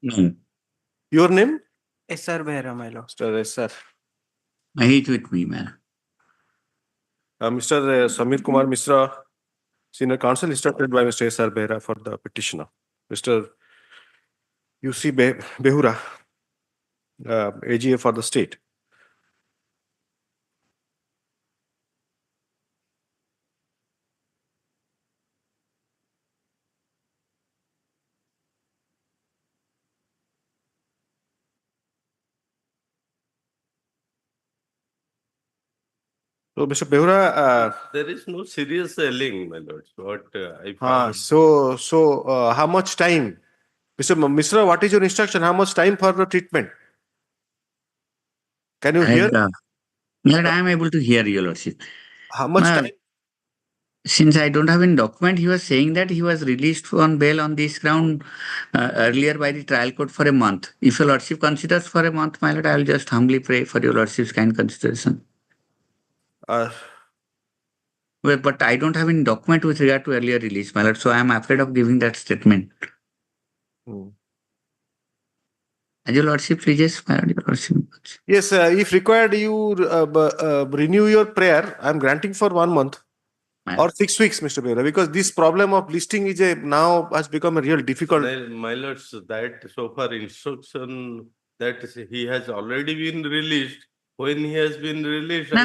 No, Your name? SR Behra, my lord. Mr. S.R. he's with me, man. Mr. Samir Kumar Misra, Senior Counsel, instructed by Mr. S.R. Behra for the petitioner. Mr. U.C. Behura, AGA for the state. So, Mr. Behura, there is no serious selling, my lord. What I found. so how much time? Mr. Misra, what is your instruction? How much time for the treatment? Can you hear? Lord, I am able to hear you, Lordship. How much Well, time? Since I don't have any document, he was saying that he was released on bail on this ground earlier by the trial court for a month. If your Lordship considers for a month, my Lord, I will just humbly pray for your Lordship's kind consideration. Uh, Well, but I don't have any document with regard to earlier release, my Lord, so I am afraid of giving that statement. As your Lordship pleases, my Lord, your Lordship. Yes, if required, you renew your prayer. I am granting for 1 month or 6 weeks, Mr. Behra, because this problem of listing is now has become a real difficult. My lords, that so far instruction that he has already been released. When he has been released, We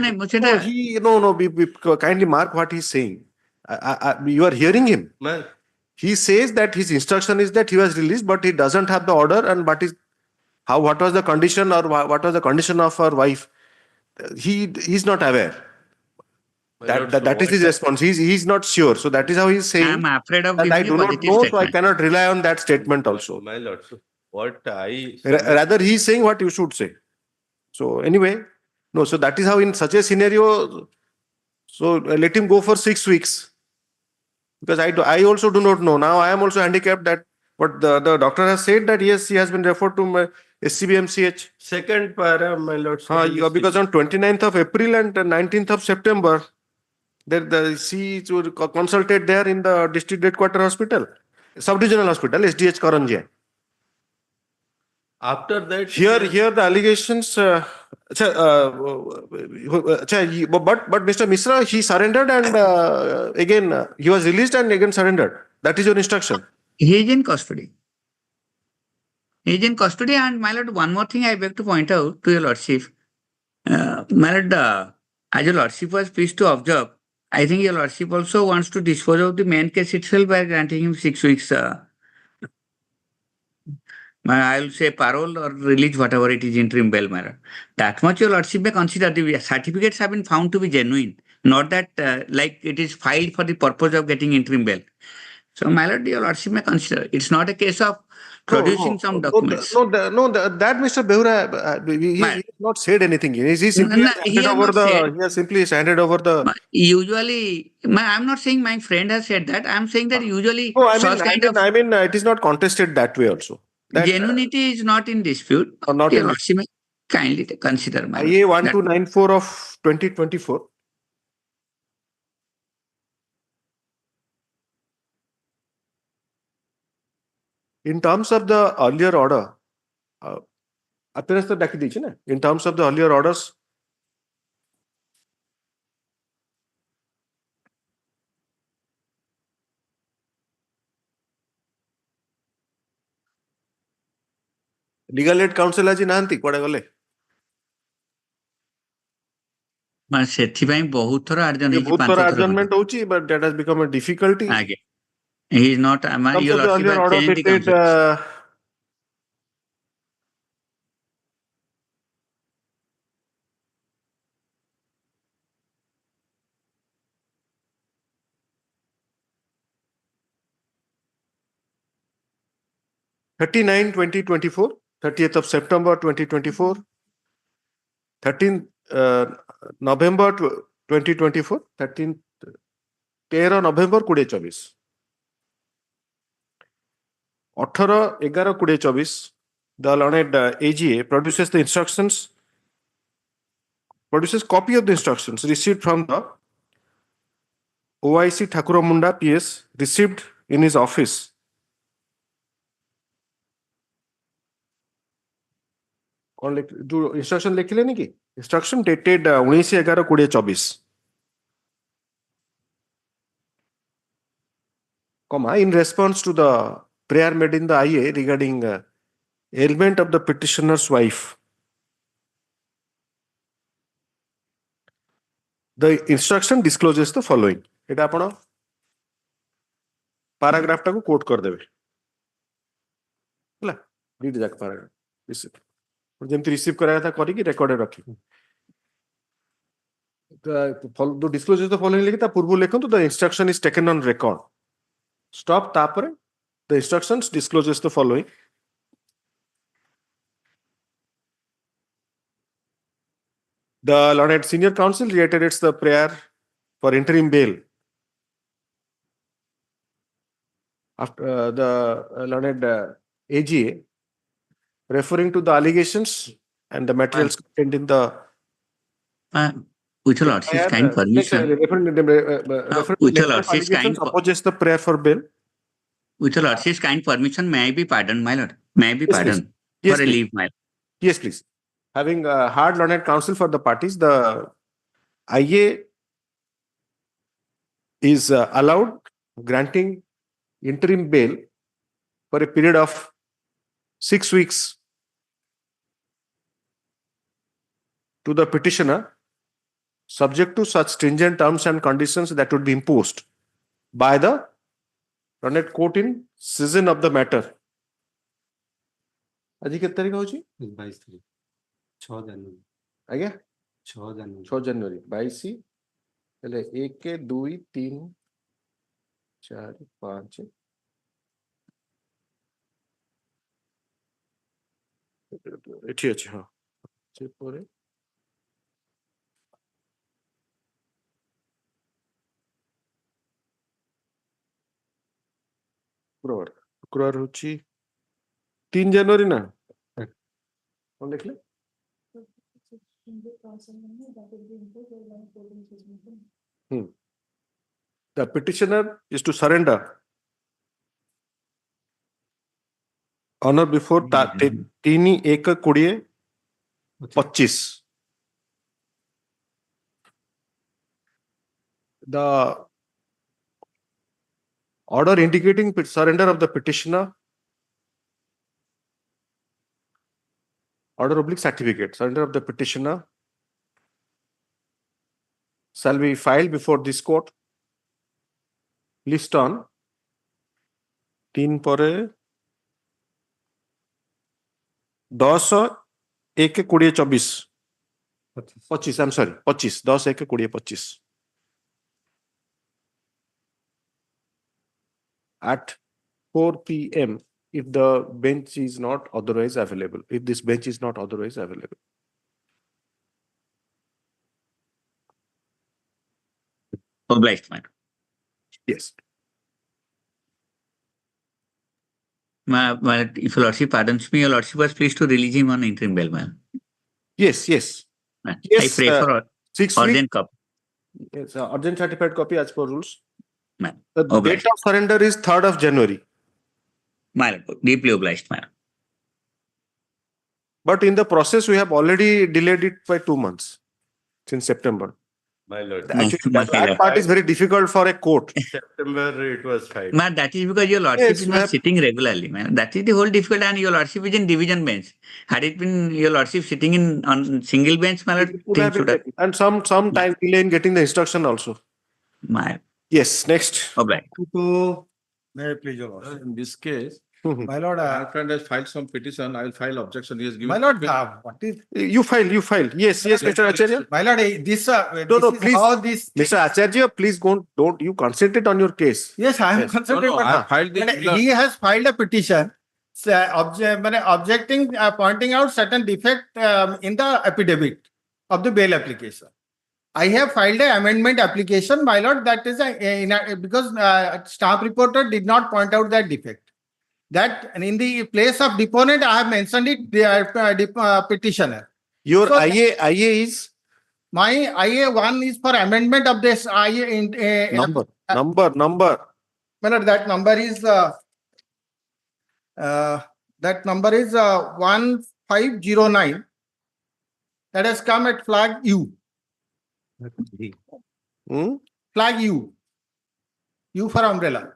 kindly mark what he's saying. You are hearing him. Man. He says that his instruction is that he was released, but he doesn't have the order. And what was the condition, or what was the condition of our wife? He's not aware. That is his response. He's not sure. So that is how he's saying. I'm afraid of that I giving do a not positive know, so I statement. cannot rely on that statement also. My lord, what I Rather, he's saying what you should say. So anyway, no. So that is how in such a scenario. So let him go for 6 weeks. Because I also do not know. Now I am also handicapped that what the doctor has said that yes, he has been referred to SCBMCH. second para, my lord. Because on 29th of April and 19th of September, she consulted there in the district headquarter hospital, sub-regional hospital, SDH Karanjia. After that, Here the allegations. But Mr. Misra, he surrendered and again he was released and again surrendered. That is your instruction. He is in custody. He is in custody, and my lord, one more thing I beg to point out to your lordship. My lord, as your lordship was pleased to observe, I think your lordship also wants to dispose of the main case itself by granting him 6 weeks. I will say parole or release, whatever it is, interim bail, my lord. That much your lordship may consider. The certificates have been found to be genuine, not that like it is filed for the purpose of getting interim bail. So, my lord, your lordship may consider. It's not a case of producing some documents. That Mr. Behura, he has not said anything. He simply has simply handed over the. Usually, I'm not saying my friend has said that. I'm saying that usually I mean, it is not contested that way also. Genuinity is not in dispute. Your lordship may kindly consider my IA 1294 of 2024. In terms of the earlier order, in terms of the earlier orders, legal aid counsel aji nahanti kuade gale. ସେଥିପାଇଁ ବହୁତ ଥର adjournment ହଉଛି, but that has become a difficulty. He is not. Your lordship has changed 2024, 30th of September 2024, 13th November 2024, 13 November 2024, 18/11/2024, the learned AGA produces the instructions, produces copy of the instructions received from the OIC Thakuramunda PS, received in his office कौन लिख जो instruction लिखले नहीं की instruction dated 19/11/2024 comma in response to the prayer made in the IA regarding ailment of the petitioner's wife, the instruction discloses the following. এটা ଆପଣ paragraph টাକୁ quote କରିଦେବେ ହେଲା read ଯାକ paragraph receive ଯେମିତି receive କରିବା କଥା କରିକି recorded ରଖିବେ the discloses the following लिखି ତା ପୂର୍ବରୁ ଲେଖନ୍ତୁ the instruction is taken on record. Stop ତାପରେ the instructions discloses the following. The learned senior counsel reiterates the prayer for interim bail. After the learned AGA referring to the allegations and the materials contained in the With your lordship's kind permission. With your lordship's kind opposes the prayer for bail. With your lordship's kind permission, may I be pardoned, my lord? May I be Yes, pardoned Yes, for a please. leave, my lord? Yes, please. Having hard learned counsel for the parties, the IA is allowed granting interim bail for a period of 6 weeks to the petitioner, subject to such stringent terms and conditions that would be imposed by the learned court in season of the matter. आज कितने तारीख होची 22 तारीख 6 जनवरी आज्ञा 6 जनवरी 6 जनवरी 22 हेले 1 2 3 4 5 এটি আছে হ্যাঁ পরে শুক্রবার হচ্ছে 3 জানুয়ারি না কোন লিখলে The petitioner is to surrender on or before 3/1/2025. The order indicating surrender of the petitioner, order oblique certificate, surrender of the petitioner shall be filed before this court. List on 3 পরে 10/1/2024 25 I'm sorry 25 10/1/2025 at 4 p.m. if the bench is not otherwise available, if this bench is not otherwise available. Obliged, my lord. Yes. If your lordship pardons me, your lordship was pleased to release him on interim bail, my lord. Yes, yes. I Yes, pray for 6 weeks. urgent copy. Yes, urgent certified copy as per rules. My The Obliged. date of surrender is 3rd of January. My lord, deeply obliged, my lord. But in the process, we have already delayed it by 2 months since September. My lord. Actually, My that lord. part is very difficult for a court. September it was filed. Man, that is because your lordship Yes, is we not have- sitting regularly, man. That is the whole difficulty, and your lordship is in division bench. Had it been your lordship sitting on single bench, my lord, It could things have been should have. taken. And some time delay in getting the instruction also. My Yes, next. obliged. To, may I please your lordship? In this case, My lord, my friend has filed some petition. I will file objection. He has given. my lord, what is, You file. Yes, Mr. Acharya. my lord, this, No, this no, is please. how this. Mr. Acharya, please don't you concentrate on your case. Yes, I am Yes. No, consulted, no, but I have filed the. he has filed a petition objecting, pointing out certain defect in the affidavit of the bail application. I have filed an amendment application, my lord, that is because staff reporter did not point out that defect. That in the place of deponent, I have mentioned it, the petitioner. Your So- IA is My IA1 is for amendment of this IA in number. my lord, that number is 1509 that has come at flag U. Hmm? Flag U. U for umbrella.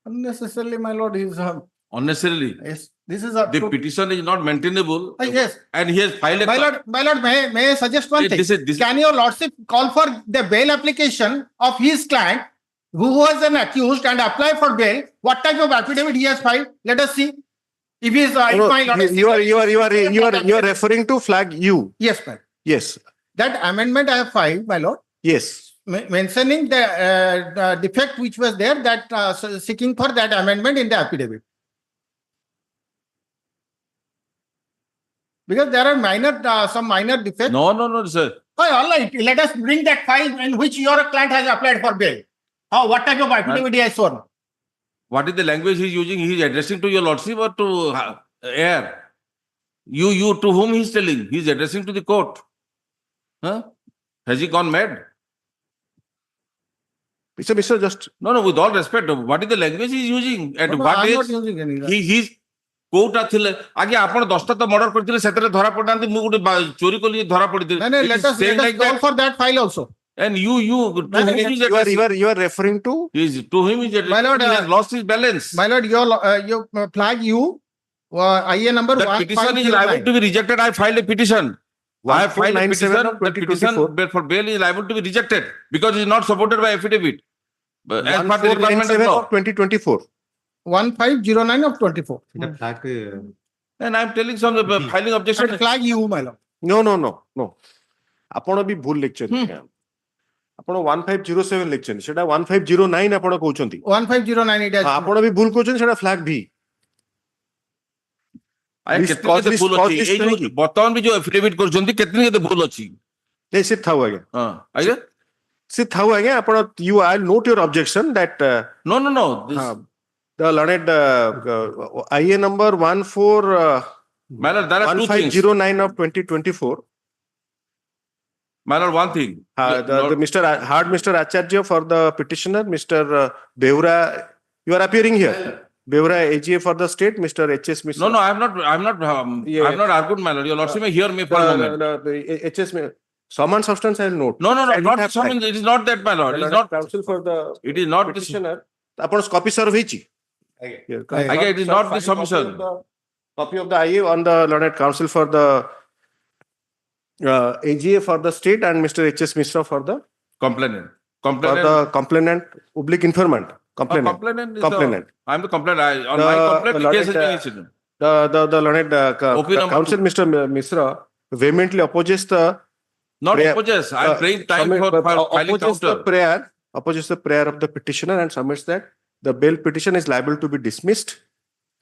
Unnecessarily, my lord, is Unnecessarily. yes. This is a The petition is not maintainable. yes. And he has filed a. My lord, may I suggest one thing? This- Can your lordship call for the bail application of his client who was an accused and apply for bail? What type of affidavit he has filed? Let us see. If he is, if No, my lord, you are referring to flag U. yes, ma'am. Yes, That amendment I have filed, my lord, yes. mentioning the defect which was there, that seeking for that amendment in the affidavit. Because there are some minor defects. No, sir. Oh, all right, let us bring that file in which your client has applied for bail. What type of affidavit he has sworn? What is the language he is using? He is addressing to your lordship or to air? You to whom he is telling? He is addressing to the court. Huh? Has he gone mad? Mr. Just No, with all respect, what is the language he is using? At No, what I'm not age? using any. He's କୋଉଟା ଥିଲେ ଆଜ୍ଞା ଆପଣ 10ଟା ତ murder କରିଥିଲେ ସେଥିରେ ଧରା ପଡିନାହାନ୍ତି ମୁଁ ଗୋଟେ ଚୋରି କଲି ଧରା ପଡିଥିଲି No, let us call for that file also. and you to No, whom is addressing? you are referring to To him is My lord, he has lost his balance. My lord, your flag U, IA number That petition is liable to be rejected. I filed a petition. I have filed a 1497 petition. of The petition 2024. for bail is liable to be rejected because it is not supported by affidavit. As per the requirement of 1497 law. of 2024. 1509 of 24. এটা flag, And I am telling some filing objection. That flag U, my lord. No. ଆପଣ ବି ଭୁଲ ଲେଖିଛନ୍ତି ଆପଣ 1507 ଲେଖିଛନ୍ତି ସେଟା 1509 ଆପଣ କହୁଛନ୍ତି 1509 it has. ଆପଣ ବି ଭୁଲ କହୁଛନ୍ତି ସେଟା flag B. ଆଜ୍ଞା, List- କେତେ କେତେ list- ଭୁଲ cause ଅଛି list ଏଇ ଯୋଉ କାହିଁକି? ବର୍ତ୍ତମାନ ବି ଯୋଉ affidavit କରୁଛନ୍ତି କେତେ କେତେ ଭୁଲ ଅଛି ନାଇଁ ସେ ଥାଉ ଆଜ୍ଞା ହଁ ଆଜ୍ଞା ସେ ଥାଉ ଆଜ୍ଞା ଆପଣ you I'll note your objection that no this, the learned IA number my lord, there are two things. 1509 of 2024 My lord, one thing. the Mr. Acharya for the petitioner, Mr. Beura, you are appearing here. Beura AGA for the state, Mr. H.S. Mishra. No, I am not Yeah. I am not argued, my lord. Your lordship may hear me for a moment. The H.S. Summon substance I will note. No, I don't not have summons. It is not that, my lord. It is not. counsel for the It is not this. petitioner. ଆପଣ copy serve ହେଇଛି? Again, it is not the submission. Copy of the IA on the learned counsel for the AGA for the state and Mr. H.S. Mishra for the Complainant. complainant oblique informant. Complainant. Complainant. I am the complainant. On The my complaint, the case has been learned, initiated. The learned Opinion number counsel, Mr. Mishra, vehemently opposes the Not prayer- opposes. I am praying time for filing opposes the counter. prayer of the petitioner and submits that the bail petition is liable to be dismissed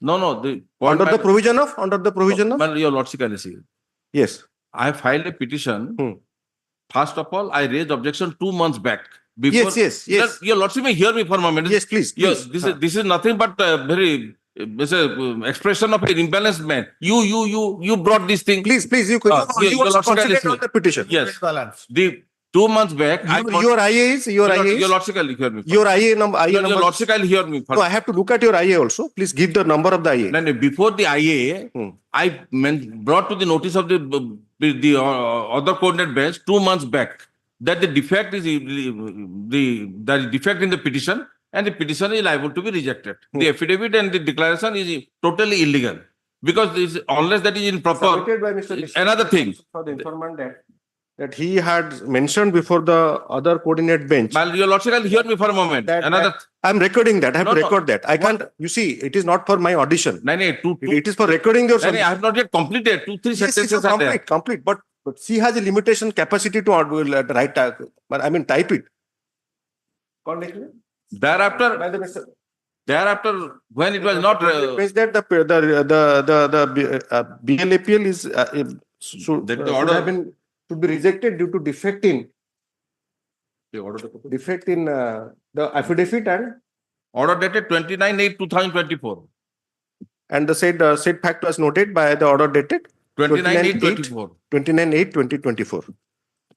No. The point under the provision of Well, your lordship can see. yes. I have filed a petition. First of all, I raised objection 2 months back. Before, Yes. Your lordship may hear me for a moment. Yes, please. Yes, this is nothing but very it's a expression of an imbalanced man. You brought this thing. Please, you your also lordship can concentrate listen. on the petition. Yes. Balance. The 2 months back, I got- Your IA is your lordship can hear me. your IA number. Your lordship can hear me. No, I have to look at your IA also. Please give the number of the IA. No, before the IA, I brought to the notice of the other coordinate bench 2 months back that the defect is the defect in the petition and the petition is liable to be rejected. The affidavit and the declaration is totally illegal because unless that is in proper. Submitted by Mr. Mishra. Another thing. For the informant that he had mentioned before the other coordinate bench. Well, your lordship can hear me for a moment. That I'm recording that. I have No, to no. record that. I can't. You see, it is not for my audition. No, It is for recording your. I have not yet completed. 2-3 Yes, sentences are there. complete. But she has a limitation capacity to write. But I mean, type it. Thereafter, By the Mr. when it was not. Means that the BLAPL is should That the should order- have been should be rejected due to defect in the affidavit Order dated 29/8/2024. and the said fact was noted by the order dated 29/8/24. 29/8/2024.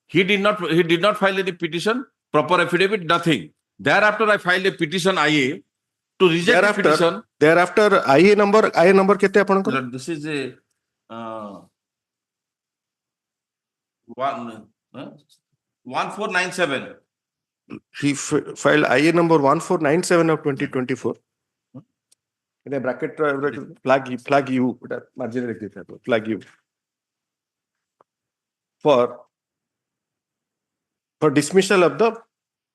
He did not file any petition, proper affidavit, nothing. Thereafter, I filed a petition IA to reject the petition. Thereafter, IA number kete apanakar? This is a 1497. He filed IA number 1497 of 2024. In a bracket, flag U, margin flag U. For dismissal of the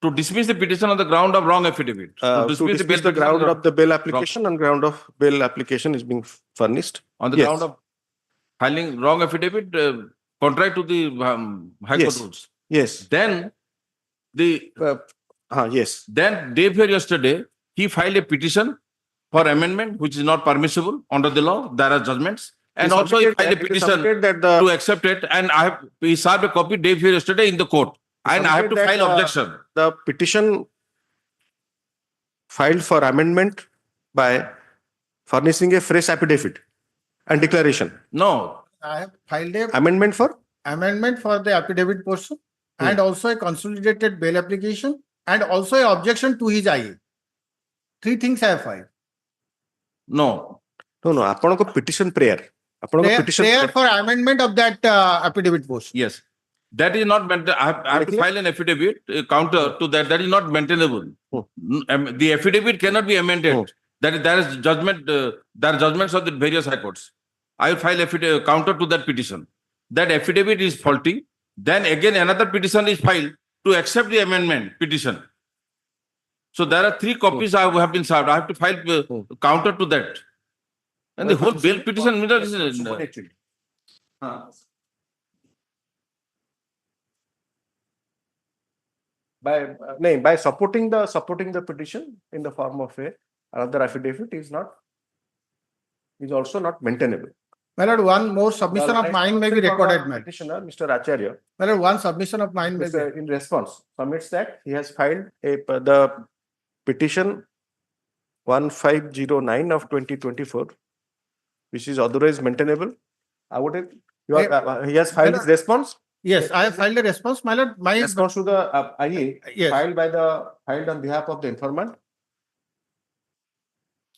To dismiss the petition on the ground of wrong affidavit. to dismiss the ground of the bail application and ground of bail application is being furnished. On the Yes. ground of filing wrong affidavit, contrary to the High Court Yes. rules. Yes. Then Yes. then day before yesterday, he filed a petition for amendment, which is not permissible under the law. There are judgments. And also he filed a petition that to accept it. And he served a copy day before yesterday in the court. And I have to submitted file that, objection. the petition filed for amendment by furnishing a fresh affidavit and declaration. No, I have filed a Amendment for? amendment for the affidavit portion and also a consolidated bail application and also a objection to his IA. 3 things I have filed. no. No, apanako petition prayer. Apanako petition Prayer for amendment of that affidavit portion. Yes. That is not maintainable. I have to file an affidavit counter to that. That is not maintainable. The affidavit cannot be amended. There is judgment. There are judgments of the various high courts. I will file affidavit counter to that petition. That affidavit is faulty. Then again another petition is filed to accept the amendment petition. So there are 3 copies I have been served. I have to file counter to that. And the whole bail petition is by supporting the petition in the form of another affidavit is also not maintainable. My lord, one more submission of mine may be recorded, my lord. Petitioner, Mr. Acharya, My lord, one submission of mine may be. in response, submits that he has filed the petition 1509 of 2024, which is otherwise maintainable. He has filed his response. Yes, I have filed a response, my lord. My Response to the IA Yes. filed on behalf of the informant.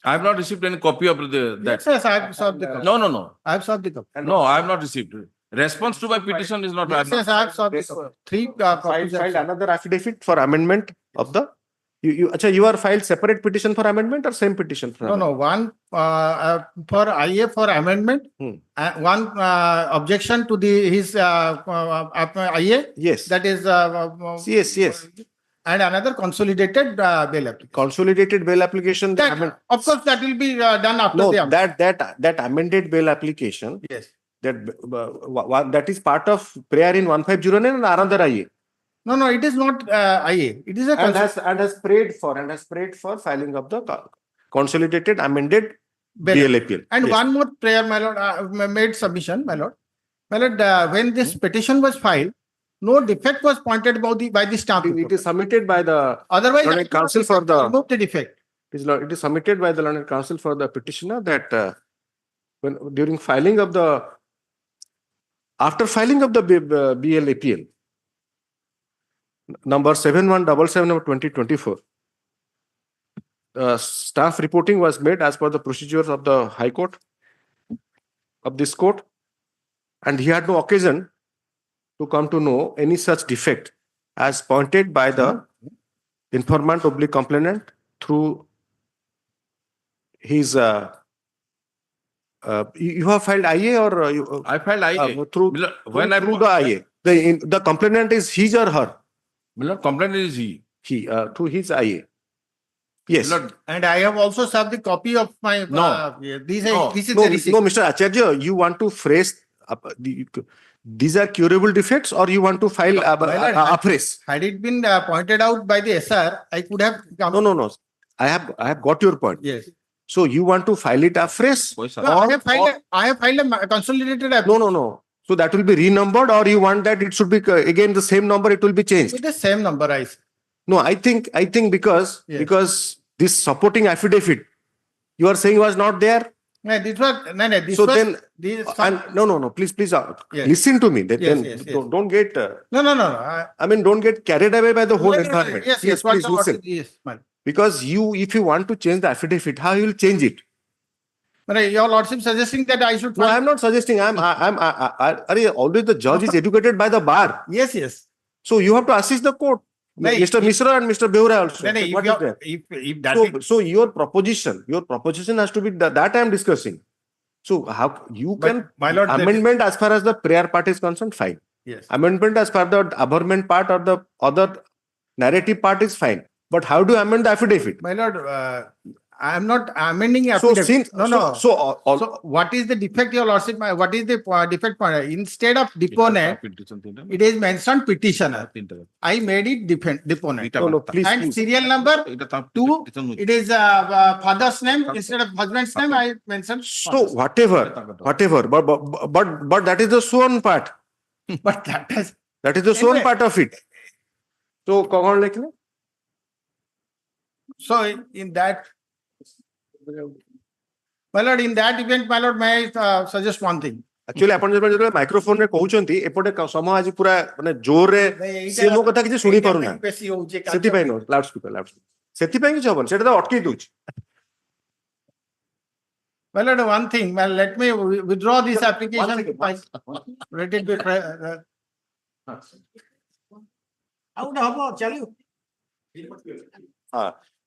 I have not received any copy of that. Yes, I have served the copy. No. I have served the copy. No, I have not received. Response to my petition is not. Yes, I have served the copy. 3 copies. Filed another affidavit for amendment of the. You are filed separate petition for amendment or same petition for amendment? No, one for IA for amendment, one objection to his IA. Yes. That is. Yes. And another consolidated bail application. Consolidated bail application. Of course, that will be done after No, the amendment. that amended bail application. Yes. That is part of prayer in 1509 and another IA. No, it is not IA. It is a And has prayed for filing of the consolidated amended bail appeal. And Yes. one more prayer, my lord, made submission, my lord. My lord, when this petition was filed, no defect was pointed by the stamp. It is submitted by the Otherwise, Learned Counsel for the. remove the defect. It is submitted by the Learned Counsel for the petitioner that after filing of the BL appeal, number 7177 of 2024, staff reporting was made as per the procedures of the High Court of this court, and he had no occasion to come to know any such defect as pointed by the informant / complainant through his. You have filed IA or I filed IA. through the IA. The complainant is his or her. Complaint is he. Through his IA. Yes. And I have also served the copy of my. No. This No. is No, the receipt. Mr. Acharya, you want to phrase these are curable defects, or you want to file a phrase? Had it been pointed out by the SR, I could have come. No. I have got your point. Yes. So you want to file it afresh? Why, sir? No, I have filed a consolidated application. No. So that will be renumbered, or you want that it should be again the same number, it will be changed? With the same number, I say. No, I think because Yes. because this supporting affidavit you are saying was not there. No, this was. So then, this no, please, Yes. listen to me. Yes. Don't get. No. I mean, don't get carried away by the whole environment. Yes. Please What listen. yes, man. Because if you want to change the affidavit, how you will change it? But your lordship suggesting that I should. No, I'm not suggesting. Always the judge is educated by the bar. Yes, yes. So you have to assist the court. No, Mr. Mishra and Mr. Beura also. No, no, What is that? if that is. So your proposition has to be that I am discussing. So how you But, can my lord, that is- amendment as far as the prayer part is concerned, fine. Yes. Amendment as far as the averment part or the other narrative part is fine. But how do you amend the affidavit? My lord, I am not amending So affidavit. since No. so So what is the defect, your lordship? What is the defect point? Instead of deponent, it is mentioned petitioner. I made it deponent. no, please, And please. serial number 2, it is father's name instead of husband's name. I mentioned. So whatever, but that is the sworn part. But that has. That is the sworn Anyway. part of it. So कौन लिखना? So in that, my lord, in that event, my lord, may I suggest one thing? Actually ଆପଣ ଯେତେବେଳେ microphone ରେ କହୁଛନ୍ତି ଏପଟେ ସମୟ ଆଜି ପୁରା ମାନେ ଜୋରରେ ସେ ମୋ କଥା କିଛି ଶୁଣି ପାରୁନା ବେଶୀ ହଉଛି ସେଥିପାଇଁ ନୁହଁ ଲାଉଡ ସ୍ପିକର ସେଥିପାଇଁ କିଛି ହବନି ସେଟା ତ ଅଟକେଇ ଦଉଛି My lord, one thing, well, let me withdraw this application. Let it be.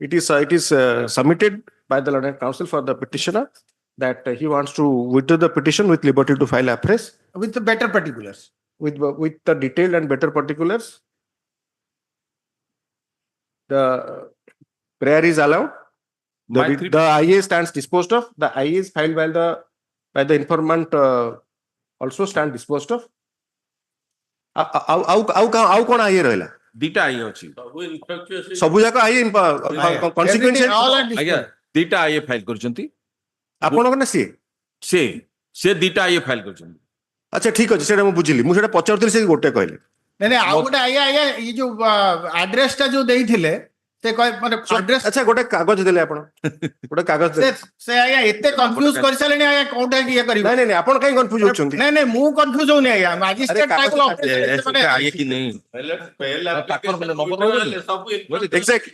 It is submitted by the learned counsel for the petitioner that he wants to withdraw the petition with liberty to file appraise With the better particulars. with the detailed and better particulars. The prayer is allowed. The IA stands disposed of. The IA is filed by the informant also stand disposed of. ଆଉ କଣ IA ରହିଲା? ଦିଟା I ଅଛି ସବୁ ଯାକ IA consequential All are ଆଜ୍ଞା ଦିଟା I file କରିଛନ୍ତି ଆପଣଙ୍କ ନା ସିଏ ସେ ଦିଟା ଆଇ ଫାଇଲ କରିଛନ୍ତି ଆଚ୍ଛା ଠିକ ଅଛି ସେଇଟା ମୁଁ ବୁଝିଲି ମୁଁ ସେଇଟା ପଚାରୁଥିଲି ସେ ଗୋଟେ କହିଲେ नहीं ଆଉ ଗୋଟେ ଆଜ୍ଞା ये जो ଆଡ୍ରେସ ଟା ଯୋଉ ଦେଇଥିଲେ ସେ ମାନେ ଆଡ୍ରେସ ଆଚ୍ଛା ଗୋଟେ କାଗଜ ଦେଲେ ଆପଣ ଗୋଟେ କାଗଜ ଦେଲେ ସେ ଆଜ୍ଞା ଏତେ କନଫ୍ୟୁଜ କରି ସାରିଲେଣି ଆଜ୍ଞା କୋଉଟା କି ଇଏ କରିବେ ନାଇଁ ଆପଣ କାଇଁ କନଫ୍ୟୁଜ ହଉଛନ୍ତି नहीं ମୁଁ କନଫ୍ୟୁଜ ହଉନି ଆଜ୍ଞା ମାଜିଷ୍ଟ୍ରେଟ ଟାଇପର ଆଇ କି ନେଇ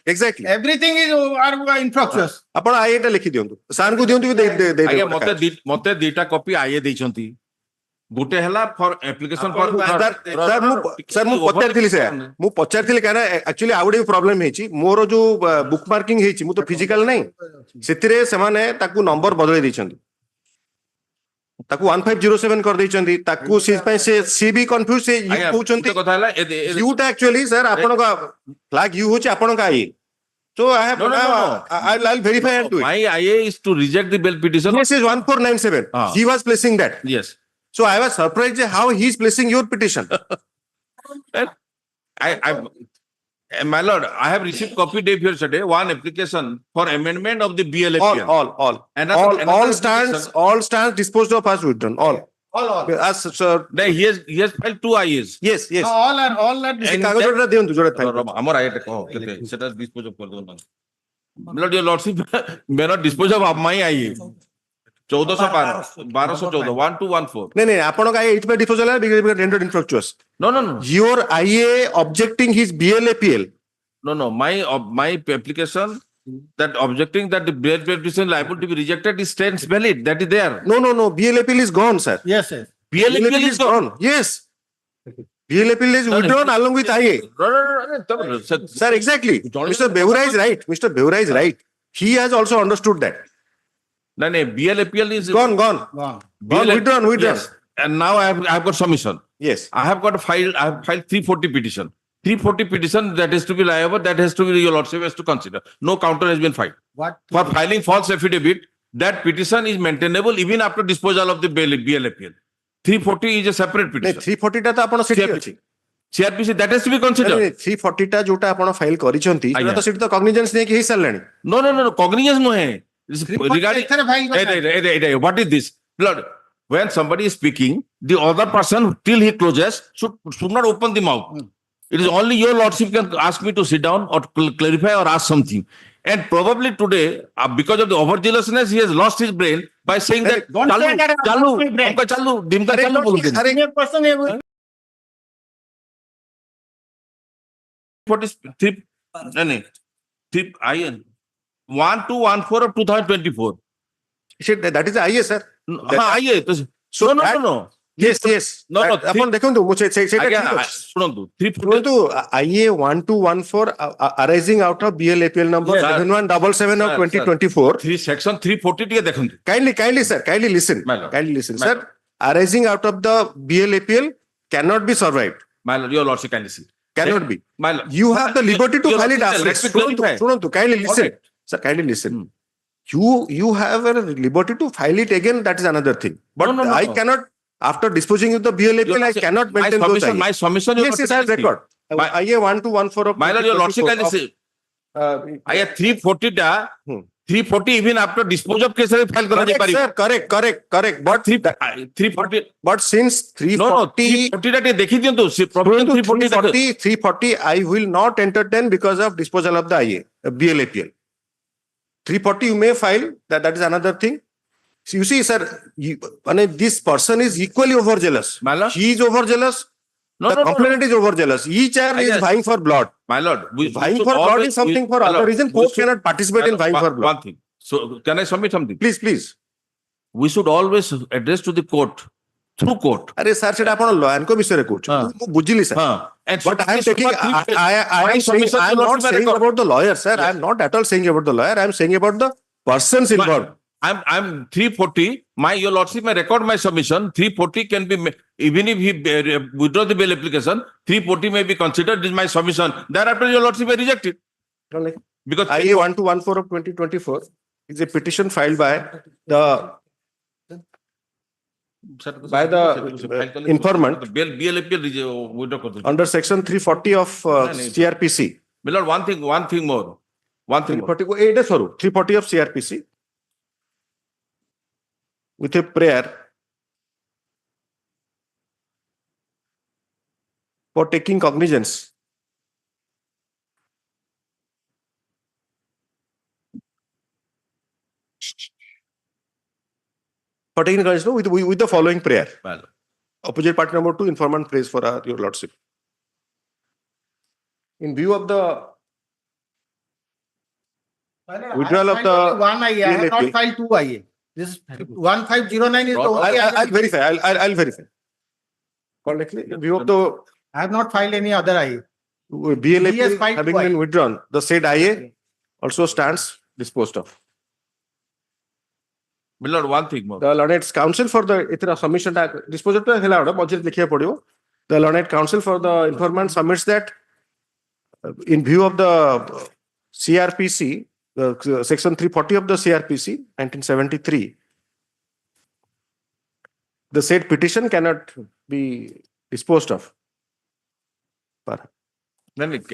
ଏକ୍ସାକ୍ଟଲି एवरीथिंग इज आर इनफ्रक्चुअस ଆପଣ ଆଇ ଟା ଲେଖି ଦିଅନ୍ତୁ ସାର୍ ଙ୍କୁ ଦିଅନ୍ତୁ ବି ଦେଇ ଆଜ୍ଞା ମତେ ଦିଟା କପି ଆଇ ଦେଇଛନ୍ତି ଗୋଟେ ହେଲା ଫର ଆପ୍ଲିକେସନ ସାର୍ ମୁଁ ପଚାରିଥିଲି ସେ ମୁଁ ପଚାରିଥିଲି କାରଣ ଆକ୍ଚୁଆଲି ଆଉ ଗୋଟେ ପ୍ରୋବ୍ଲେମ ହେଇଛି ମୋର ଯୋଉ ବୁକ୍ ମାର୍କିଂ ହେଇଛି ମୁଁ ତ ଫିଜିକାଲ ନାହିଁ ସେଥିରେ ସେମାନେ ତାକୁ ନମ୍ବର ବଦଳେଇ ଦେଇଛନ୍ତି ତାକୁ 1507 କରିଦେଇଛନ୍ତି ତାକୁ ସେ ବି କନଫ୍ୟୁଜ ସେ ୟୁ କହୁଛନ୍ତି କଥା ହେଲା ୟୁଟା ଆକ୍ଚୁଆଲି ସାର୍ ଆପଣଙ୍କ ଫ୍ଲାଗ ୟୁ ହଉଛି ଆପଣଙ୍କ I So I have I'll verify and do it. My IA is to reject the bail petition. Yes, is 1497. He was placing that. Yes. So I was surprised how he is placing your petition. My lord, I have received copy day here today. One application for amendment of the BLAPL. All stands disposed of as written. All. As sir. He has filed two IAs. Yes. all are କାଗଜଟା ଦିଅନ୍ତୁ ଯୋଉଟା ଥାଏ ଆମର ଆଇଟା କହ କେତେ ସେଟା dispose of କରିଦଉ ନା Lord, your lordship may not dispose of my IA. 1214 1214. नहीं ଆପଣଙ୍କ IA ଏଇଥିପାଇଁ disposal ହେଲା because rendered infructuous. No. Your IA objecting his BLAPL. No. My application that objecting that the bail petition liable to be rejected is stands valid. That is there. No. BLAPL is gone, sir. yes BLAPL is gone. Yes. BLAPL is withdrawn along with IA. No. Sir, exactly. Mr. Beura is right. Mr. Beura is right. He has also understood that. No, BLAPL is Gone. Withdrawn. Yes. And now I have got submission. Yes. I have filed 340 petition. 340 petition that is to be liable, that has to be your lordship has to consider. No counter has been filed. what For filing false affidavit, that petition is maintainable even after disposal of the BLAPL. 340 is a separate petition. 340 ଟା ତ ଆପଣ ସେଠି ଅଛି CRPC, that has to be considered. 340 ଟା ଯୋଉଟା ଆପଣ file କରିଛନ୍ତି ସେଟା ତ ସେଠି ତ କଗ୍ନିଜେନ୍ସ ନେଇକି ହେଇ ସାରିଲାଣି No. Cognizance no hai. Regarding ଏଥର file କରିଥାନ୍ତି। what is this? Lord, when somebody is speaking, the other person till he closes should not open the mouth. It is only your lordship can ask me to sit down or clarify or ask something. And probably today, because of the overzealousness, he has lost his brain by saying that Don't say that I have lost my brain. dimka chalu bolte hain. 43 नहीं IN 1214 of 2024. That is the IA, sir. IA. So No. Yes, yes. No. Upon ଦେଖନ୍ତୁ ମୁଁ ସେଇଟା ଠିକ ଅଛି। ଶୁଣନ୍ତୁ 340 ଶୁଣନ୍ତୁ IA 1214 arising out of BLAPL number Yes, sir. 7177 of Sir, 2024. section 340 ଟିକେ ଦେଖନ୍ତୁ। Kindly, sir. Kindly listen. My lord. Kindly listen, My sir. Arising out of the BLAPL cannot be survived. My lord, your lordship kindly see. Cannot be. My lord. You have the liberty to Your file it lordship, afresh. let me clarify. Shunantu, kindly listen. Alright. Sir, kindly listen. You have a liberty to file it again. That is another thing. But No. I cannot, after disposing of the BLAPL, I cannot maintain those. My submission, your Yes, I have lordship, record. My- IA 1214 of. My lord, your lordship kindly see. IA 340 টা 340 even after dispose of case ରେ file କରା ଯାଇ Correct, ପାରିବ। sir. Correct. But 340 but since No, 340. 340 ଟା ଟିକେ ଦେଖି ଦିଅନ୍ତୁ। ସେ provision 340 ଦେଖ। 340, I will not entertain because of disposal of the IA, BLAPL. 340 you may file, that is another thing. So you see, sir, this person is equally overzealous. My lord. He is overzealous. No. The complainant is overzealous. Each is Yes. vying for blood. My lord, we Vying should for blood always- is something we- for my other lord, reason. we Court should- cannot participate in vying for blood. One thing. So can I submit something? Please. We should always address to the court through court. अरे sir सेटा आपण lawyer को विषय रे coach हाँ। मु बुझिली sir And but I am taking I am saying I am not saying about the lawyer sir I am not at all saying about the lawyer I am saying about the persons involved. I'm 340. Your lordship may record my submission. 340 can be even if he withdraw the bail application. 340 may be considered as my submission. Thereafter, your lordship may reject it because IA 1214 of 2024 is a petition filed by the informant bail appeal withdraw kar do. under section 340 of CRPC. My lord, one thing more. 340 340 of CRPC with a prayer for taking cognizance with the following prayer. My lord. Opposite party number 2, informant prays for your lordship. In view of the withdrawal of the one IA, I have not BLAPL. filed two IA. This 1509 is the only. I'll verify. I'll verify. Correctly, in view of the I have not filed any other IA. He has BLAPL filed having two been IA. withdrawn, the said IA also stands disposed of. My lord, one thing more. The learned counsel for the itera submission disposal to hela oda budget likhiya padibo. The learned counsel for the informant submits that in view of the CRPC, section 340 of the CRPC 1973, the said petition cannot be disposed of.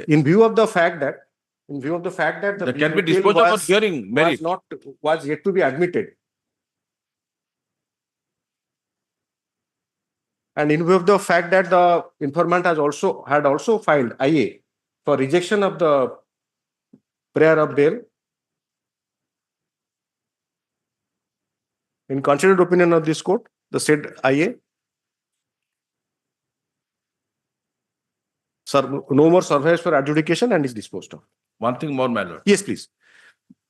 In view of the fact that the That can be BLAPL disposed of on was- hearing merit. was yet to be admitted. And in view of the fact that the informant had also filed IA for rejection of the prayer of bail, in considered opinion of this court, the said IA no more survives for adjudication and is disposed of. One thing more, my lord. Yes, please.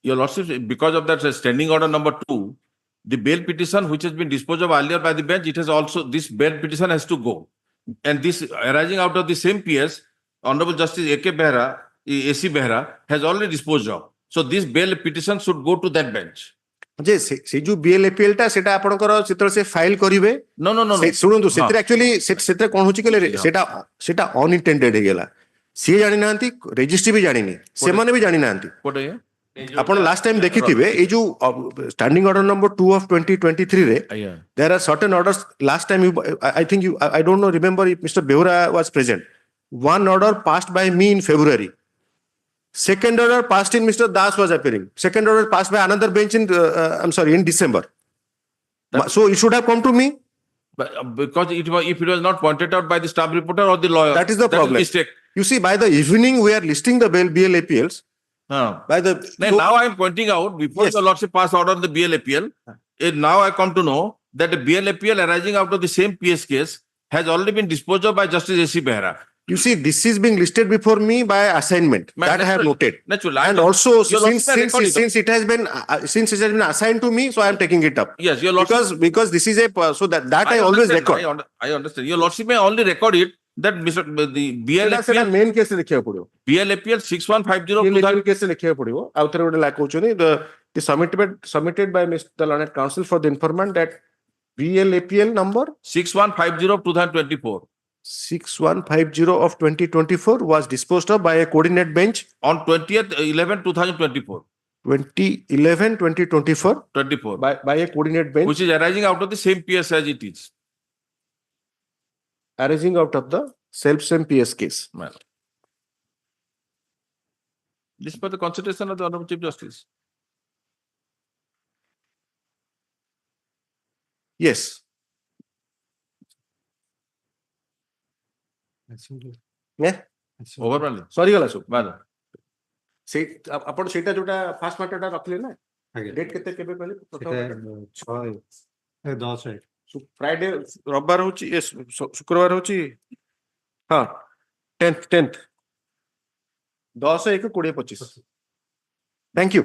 Your lordship, because of that standing order number 2, the bail petition which has been disposed of earlier by the bench, it has also, this bail petition has to go. And this arising out of the same PS, Honorable Justice A.K. Behra, A.C. Behra has already disposed of. So this bail petition should go to that bench. जे से जो BLAPL टा सेटा आपनकर चित्र से file करिवे No. सुनंतु सेतिर actually सेतिर कोन होची के सेटा अनइंटेंडेड हे गेला सी जानि नांती रजिस्ट्री भी जानि नहीं से माने भी जानि नांती What are you? आपण लास्ट टाइम देखिथिबे ए जो स्टैंडिंग ऑर्डर नंबर 2 ऑफ 2023 रे Yeah. there are certain orders last time I think I don't know remember if Mr. Behura was present. One order passed by me in February. Second order passed in Mr. Das was appearing. Second order passed by another bench in in December. So it should have come to me. But because if it was not pointed out by the staff reporter or the lawyer, That is the problem. mistake. You see, by the evening we are listing the BLAPLs. By the Now I am pointing out, before Yes. the lordship passed order on the BLAPL, now I come to know that the BLAPL arising out of the same PS case has already been disposed of by Justice A.C. Behra. You see, this is being listed before me by assignment. Ma'am, That I have natural- noted. Naturally. And also, Your Lordship may record it. since it has been assigned to me, so I am taking it up. Yes, your lordship. Because this is so that I always understand, record. I understand. Your lordship may only record it that Mr. the ସେଟା BLAPL main case ରେ ଦେଖିବାକୁ ପଡିବ. 6150 case ରେ ଲେଖିବାକୁ ପଡିବ. ଆଉ ଥରେ ଗୋଟେ ଲାଗ କହୁଛନ୍ତି the submitted by Mr. Learned Counsel for the informant that BLAPL number 6150 2024 6150 of 2024 was disposed of by a coordinate bench on 20th 11 2024 2024 24 by a coordinate bench which is arising out of the same PS as it is. arising out of the same PS case. Well, this is for the consideration of the Honorable Chief Justice. Yes. Yeah. Overwhelming. Sorry gala ସବୁ. Well, ସେଇ ଆପଣ ସେଇଟା ଯୋଉଟା first ମ୍ୟାଟରଟା ରଖିଲେ ନା ଆଜ୍ଞା date କେତେ କେବେ କହିଲେ ପ୍ରଥମ ସେଟା matter? 10 ଫ୍ରାଇଡେ ରବିବାର ହଉଛି ଶୁକ୍ରବାର ହଉଛି ହଁ 10th 10 10/1/2025. Thank you.